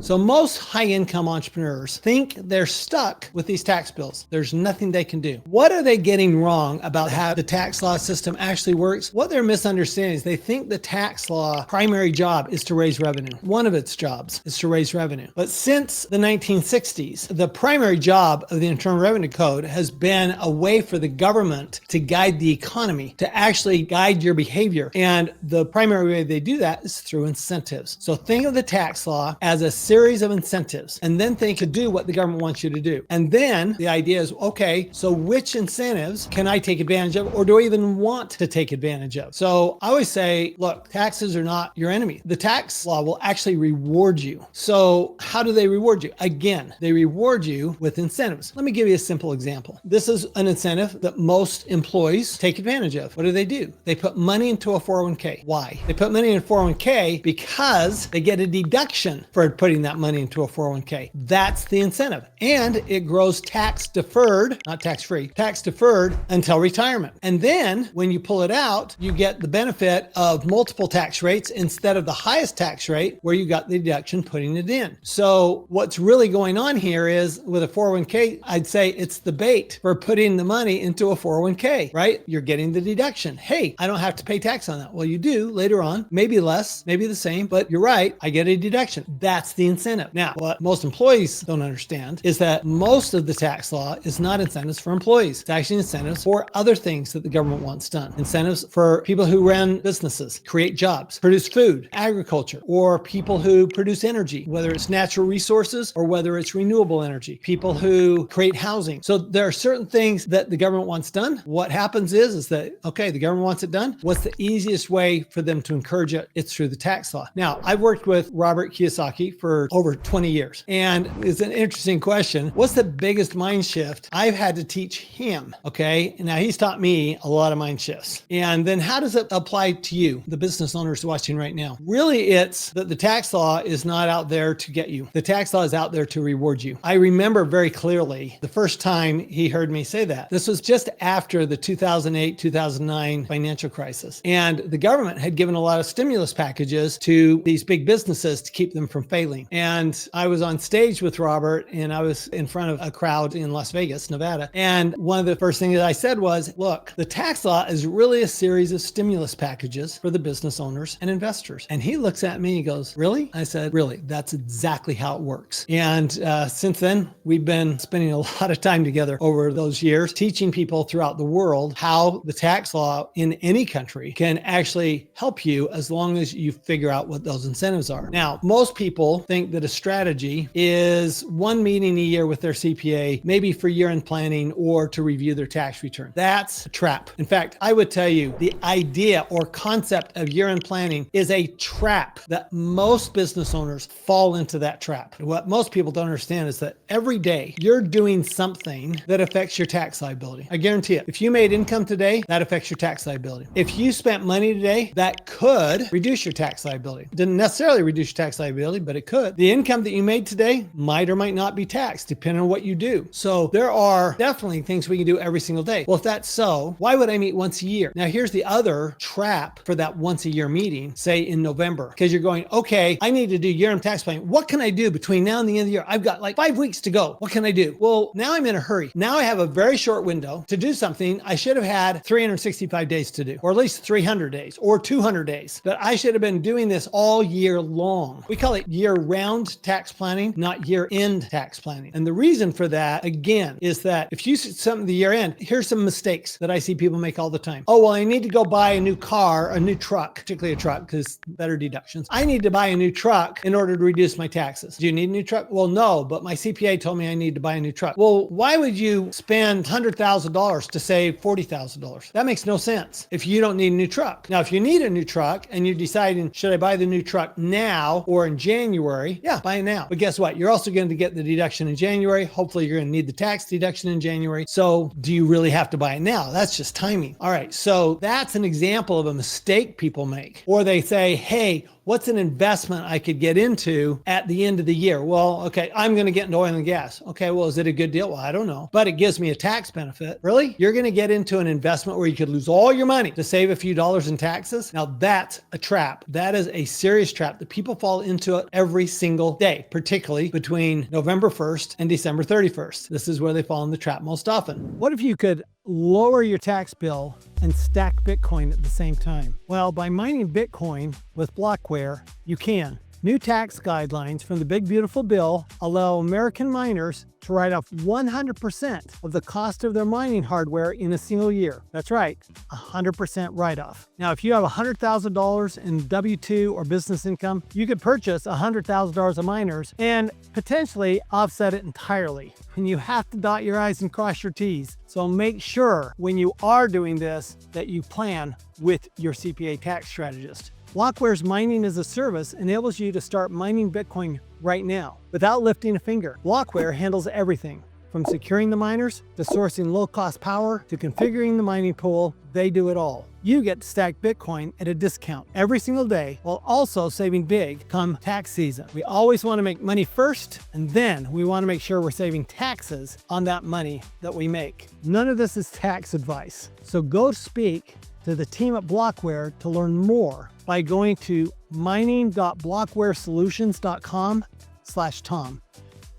So most high-income entrepreneurs think they're stuck with these tax bills. There's nothing they can do. What are they getting wrong about how the tax law system actually works? What they're misunderstanding is they think the tax law primary job is to raise revenue. One of its jobs is to raise revenue. But since the 1960s, the primary job of the Internal Revenue Code has been a way for the government to guide the economy, to actually guide your behavior. And the primary way they do that is through incentives. So think of the tax law as a series of incentives, and then think to do what the government wants you to do. And then the idea is, okay, so which incentives can I take advantage of, or do I even want to take advantage of? So I always say, look, taxes are not your enemy. The tax law will actually reward you. So how do they reward you? Again, they reward you with incentives. Let me give you a simple example. This is an incentive that most employees take advantage of. What do? They put money into a 401k. Why? They put money in a 401k because they get a deduction for putting that money into a 401k. That's the incentive. And it grows tax deferred, not tax free, tax deferred until retirement. And then when you pull it out, you get the benefit of multiple tax rates instead of the highest tax rate where you got the deduction putting it in. So what's really going on here is with a 401k, I'd say it's the bait for putting the money into a 401k, right? You're getting the deduction. Hey, I don't have to pay tax on that. Well, you do later on, maybe less, maybe the same, but you're right. I get a deduction. That's the incentive. Now, what most employees don't understand is that most of the tax law is not incentives for employees. It's actually incentives for other things that the government wants done. Incentives for people who run businesses, create jobs, produce food, agriculture, or people who produce energy, whether it's natural resources or whether it's renewable energy, people who create housing. So there are certain things that the government wants done. What happens is that, okay, the government wants it done. What's the easiest way for them to encourage it? It's through the tax law. Now, I've worked with Robert Kiyosaki for over 20 years. And it's an interesting question. What's the biggest mind shift I've had to teach him? Okay. Now he's taught me a lot of mind shifts. And then how does it apply to you, the business owners watching right now? Really, it's that the tax law is not out there to get you. The tax law is out there to reward you. I remember very clearly the first time he heard me say that. This was just after the 2008, 2009 financial crisis. And the government had given a lot of stimulus packages to these big businesses to keep them from failing. And I was on stage with Robert and I was in front of a crowd in Las Vegas, Nevada. And one of the first things that I said was, look, the tax law is really a series of stimulus packages for the business owners and investors. And he looks at me and he goes, really? I said, really, that's exactly how it works. And since then, we've been spending a lot of time together over those years, teaching people throughout the world how the tax law in any country can actually help you as long as you figure out what those incentives are. Now, most people think that a strategy is one meeting a year with their CPA, maybe for year-end planning or to review their tax return. That's a trap. In fact, I would tell you the idea or concept of year-end planning is a trap that most business owners fall into that trap. What most people don't understand is that every day you're doing something that affects your tax liability. I guarantee it. If you made income today, that affects your tax liability. If you spent money today, that could reduce your tax liability. Didn't necessarily reduce your tax liability, but it could. The income that you made today might or might not be taxed, depending on what you do. So there are definitely things we can do every single day. Well, if that's so, why would I meet once a year? Now, here's the other trap for that once a year meeting, say in November, because you're going, okay, I need to do year-end tax planning. What can I do between now and the end of the year? I've got like 5 weeks to go. What can I do? Well, now I'm in a hurry. Now I have a very short window to do something I should have had 365 days to do, or at least 300 days or 200 days. But I should have been doing this all year long. We call it year-round tax planning, not year-end tax planning. And the reason for that, again, is that if you set something the year-end, here's some mistakes that I see people make all the time. Oh, well, I need to go buy a new car, a new truck, particularly a truck, because better deductions. I need to buy a new truck in order to reduce my taxes. Do you need a new truck? Well, no, but my CPA told me I need to buy a new truck. Well, why would you spend $100,000 to save $40,000? That makes no sense if you don't need a new truck. Now, if you need a new truck and you're deciding, should I buy the new truck now or in January? Yeah, buy it now. But guess what? You're also going to get the deduction in January. Hopefully you're going to need the tax deduction in January. So do you really have to buy it now? That's just timing. All right. So that's an example of a mistake people make. Or they say, hey, What's an investment I could get into at the end of the year? Well, okay, I'm going to get into oil and gas. Okay, well, is it a good deal? Well, I don't know, but it gives me a tax benefit. Really? You're going to get into an investment where you could lose all your money to save a few dollars in taxes? Now that's a trap. That is a serious trap that people fall into it every single day, particularly between November 1st and December 31st. This is where they fall in the trap most often. What if you could lower your tax bill and stack Bitcoin at the same time? Well, by mining Bitcoin with Blockware, you can. New tax guidelines from the Big Beautiful Bill allow American miners to write off 100% of the cost of their mining hardware in a single year. That's right, 100% write-off. Now, if you have $100,000 in W-2 or business income, you could purchase $100,000 of miners and potentially offset it entirely. And you have to dot your I's and cross your T's. So make sure when you are doing this that you plan with your CPA tax strategist. Blockware's mining as a service enables you to start mining Bitcoin right now without lifting a finger. Blockware handles everything from securing the miners to sourcing low-cost power to configuring the mining pool. They do it all. You get to stack Bitcoin at a discount every single day while also saving big come tax season. We always want to make money first, and then we want to make sure we're saving taxes on that money that we make. None of this is tax advice. So go speak to the team at Blockware to learn more by going to mining.blockwaresolutions.com/Tom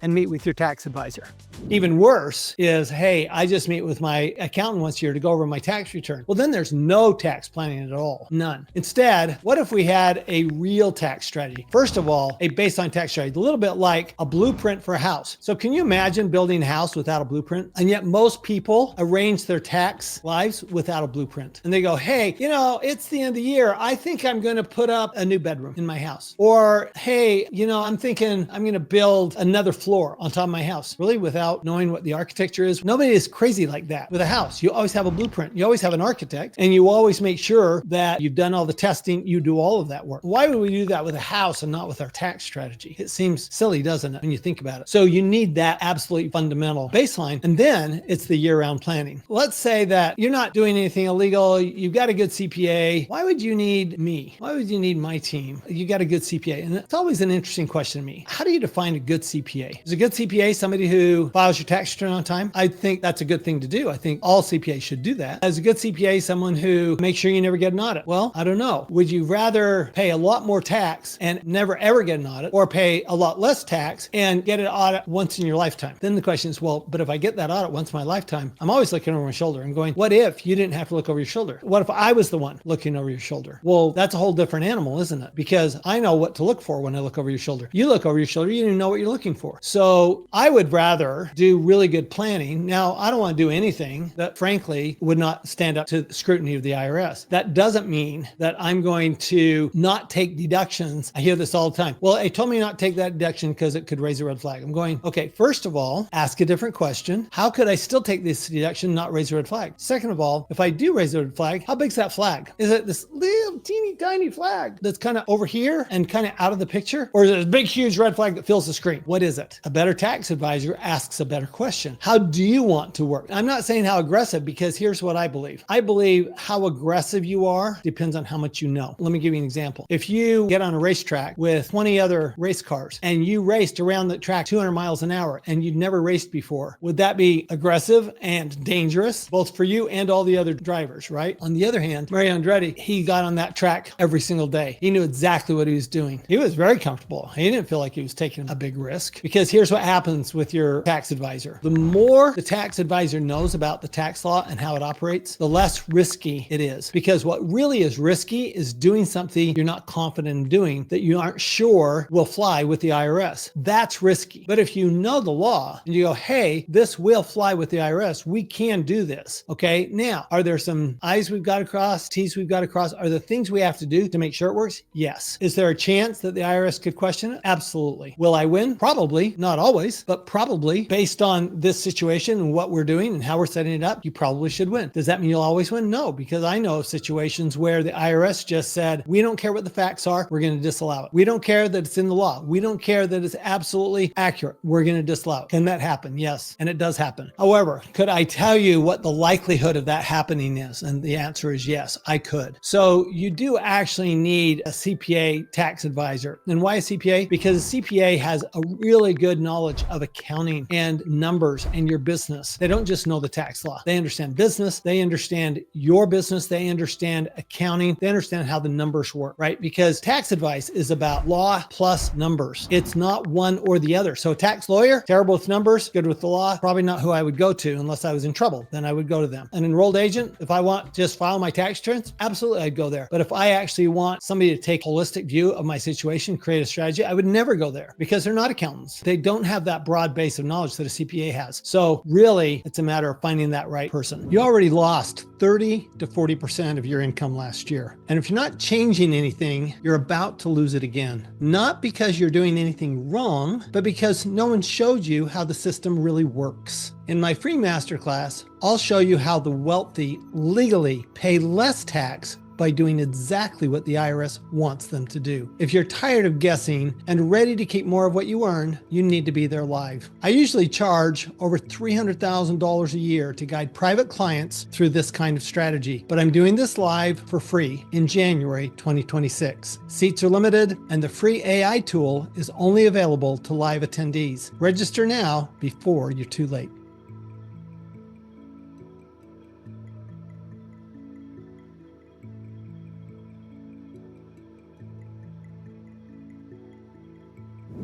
and meet with your tax advisor. Even worse is, hey, I just meet with my accountant once a year to go over my tax return. Well, then there's no tax planning at all, none. Instead, what if we had a real tax strategy? First of all, a baseline tax strategy, a little bit like a blueprint for a house. So can you imagine building a house without a blueprint? And yet most people arrange their tax lives without a blueprint. And they go, hey, you know, it's the end of the year. I think I'm going to put up a new bedroom in my house. Or, hey, you know, I'm thinking I'm going to build another floor on top of my house. Really? Without knowing what the architecture is? Nobody is crazy like that. With a house, you always have a blueprint. You always have an architect, and you always make sure that you've done all the testing. You do all of that work. Why would we do that with a house and not with our tax strategy? It seems silly, doesn't it, when you think about it? So you need that absolutely fundamental baseline, and then it's the year-round planning. Let's say that you're not doing anything illegal. You've got a good CPA. Why would you need me? Why would you need my team? You got a good CPA. And it's always an interesting question to me. How do you define a good CPA? Is a good CPA somebody who files your tax return on time? I think that's a good thing to do. I think all CPAs should do that. As a good CPA, someone who makes sure you never get an audit. Well, I don't know. Would you rather pay a lot more tax and never ever get an audit, or pay a lot less tax and get an audit once in your lifetime? Then the question is, well, but if I get that audit once in my lifetime, I'm always looking over my shoulder and going, what if you didn't have to look over your shoulder? What if I was the one looking over your shoulder? Well, that's a whole different animal, isn't it? Because I know what to look for when I look over your shoulder. You look over your shoulder, you don't even know what you're looking for. So I would rather do really good planning. Now, I don't want to do anything that frankly would not stand up to the scrutiny of the IRS. That doesn't mean that I'm going to not take deductions. I hear this all the time. Well, they told me not to take that deduction because it could raise a red flag. I'm going, okay, first of all, ask a different question. How could I still take this deduction and not raise a red flag? Second of all, if I do raise a red flag, how big's that flag? Is it this little teeny tiny flag that's kind of over here and kind of out of the picture? Or is it a big, huge red flag that fills the screen? What is it? A better tax advisor asks a better question. How do you want to work? I'm not saying how aggressive, because here's what I believe. I believe how aggressive you are depends on how much you know. Let me give you an example. If you get on a racetrack with 20 other race cars and you raced around the track 200 miles an hour and you'd never raced before, would that be aggressive and dangerous, both for you and all the other drivers, right? On the other hand, Mario Andretti, he got on that track every single day. He knew exactly what he was doing. He was very comfortable. He didn't feel like he was taking a big risk, because here's what happens with your tax advisor. The more the tax advisor knows about the tax law and how it operates, the less risky it is. Because what really is risky is doing something you're not confident in doing, that you aren't sure will fly with the IRS. That's risky. But if you know the law and you go, hey, this will fly with the IRS, we can do this. Okay. Now, are there some I's we've got to cross, T's we've got to cross? Are there things we have to do to make sure it works? Yes. Is there a chance that the IRS could question it? Absolutely. Will I win? Probably. probably, not always, but probably based on this situation and what we're doing and how we're setting it up, you probably should win. Does that mean you'll always win? No, because I know of situations where the IRS just said, we don't care what the facts are, we're going to disallow it. We don't care that it's in the law. We don't care that it's absolutely accurate. We're going to disallow it. Can that happen? Yes. And it does happen. However, could I tell you what the likelihood of that happening is? And the answer is yes, I could. So you do actually need a CPA tax advisor. And why a CPA? Because a CPA has a really good knowledge of accounting and numbers and your business. They don't just know the tax law. They understand business. They understand your business. They understand accounting. They understand how the numbers work, right? Because tax advice is about law plus numbers. It's not one or the other. So a tax lawyer, terrible with numbers, good with the law, probably not who I would go to unless I was in trouble. Then I would go to them. An enrolled agent, if I want to just file my tax returns, absolutely I'd go there. But if I actually want somebody to take a holistic view of my situation, create a strategy, I would never go there because they're not accountants. They don't have that broad base of knowledge that a CPA has. So really, it's a matter of finding that right person. You already lost 30 to 40% of your income last year. And if you're not changing anything, you're about to lose it again. Not because you're doing anything wrong, but because no one showed you how the system really works. In my free masterclass, I'll show you how the wealthy legally pay less tax by doing exactly what the IRS wants them to do. If you're tired of guessing and ready to keep more of what you earn, you need to be there live. I usually charge over $300,000 a year to guide private clients through this kind of strategy, but I'm doing this live for free in January 2026. Seats are limited, and the free AI tool is only available to live attendees. Register now before you're too late.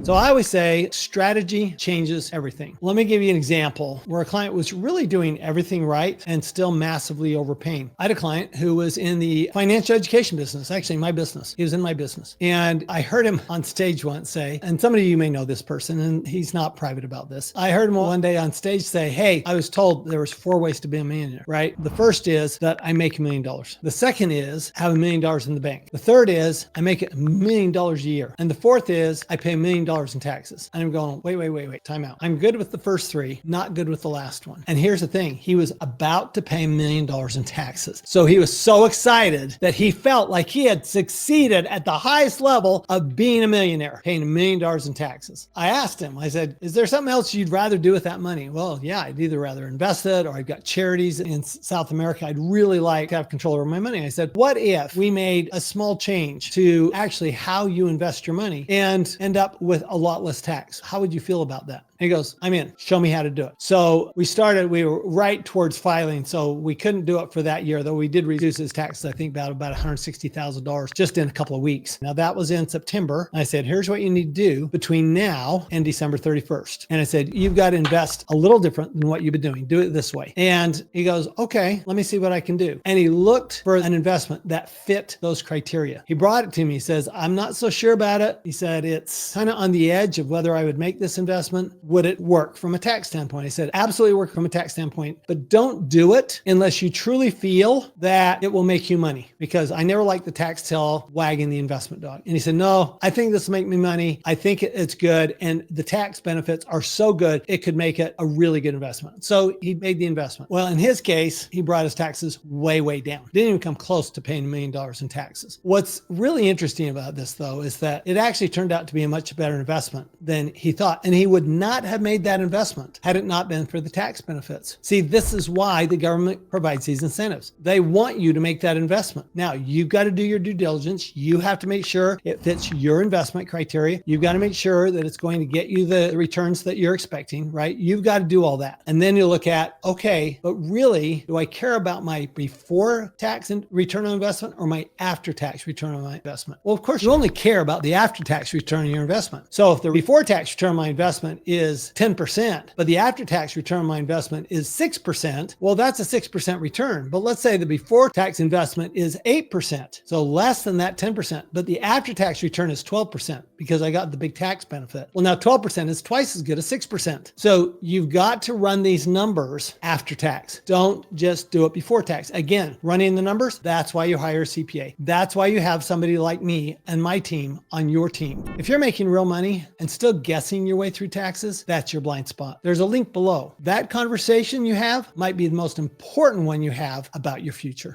So I always say strategy changes everything. Let me give you an example where a client was really doing everything right and still massively overpaying. I had a client who was in the financial education business, actually my business. He was in my business. And I heard him on stage once say, and some of you may know this person and he's not private about this. I heard him one day on stage say, hey, I was told there was 4 ways to be a millionaire, right? The first is that I make $1 million. The second is I have $1 million in the bank. The third is I make $1 million a year. And the fourth is I pay $1 million in taxes. And I'm going, wait, time out. I'm good with the first 3, not good with the last one. And here's the thing. He was about to pay $1 million in taxes. So he was so excited that he felt like he had succeeded at the highest level of being a millionaire, paying $1 million in taxes. I asked him, I said, is there something else you'd rather do with that money? Well, yeah, I'd either rather invest it or I've got charities in South America. I'd really like to have control over my money. I said, what if we made a small change to actually how you invest your money and end up with a lot less tax? How would you feel about that? And he goes, I'm in. Show me how to do it. So we were right towards filing. So we couldn't do it for that year, though we did reduce his taxes, I think about $160,000 just in a couple of weeks. Now that was in September. And I said, here's what you need to do between now and December 31st. And I said, you've got to invest a little different than what you've been doing. Do it this way. And he goes, okay, let me see what I can do. And he looked for an investment that fit those criteria. He brought it to me. He says, I'm not so sure about it. He said, it's kind of on the edge of whether I would make this investment. Would it work from a tax standpoint? I said, absolutely work from a tax standpoint, but don't do it unless you truly feel that it will make you money, because I never liked the tax tail wagging the investment dog. And he said, no, I think this will make me money. I think it's good. And the tax benefits are so good, it could make it a really good investment. So he made the investment. Well, in his case, he brought his taxes way, way down. Didn't even come close to paying $1 million in taxes. What's really interesting about this, though, is that it actually turned out to be a much better investment than he thought. And he would not have made that investment had it not been for the tax benefits. See, this is why the government provides these incentives. They want you to make that investment. Now, you've got to do your due diligence. You have to make sure it fits your investment criteria. You've got to make sure that it's going to get you the returns that you're expecting, right? You've got to do all that. And then you look at, okay, but really, do I care about my before tax return on investment or my after tax return on my investment? Well, of course, you only care about the after tax return on your investment. So if the before tax return on my investment is 10%, but the after-tax return on my investment is 6%, well, that's a 6% return. But let's say the before-tax investment is 8%, so less than that 10%, but the after-tax return is 12% because I got the big tax benefit. Well, now 12% is twice as good as 6%. So you've got to run these numbers after tax. Don't just do it before tax. Again, running the numbers, that's why you hire a CPA. That's why you have somebody like me and my team on your team. If you're making real money money and still guessing your way through taxes, that's your blind spot. There's a link below. That conversation you have might be the most important one you have about your future.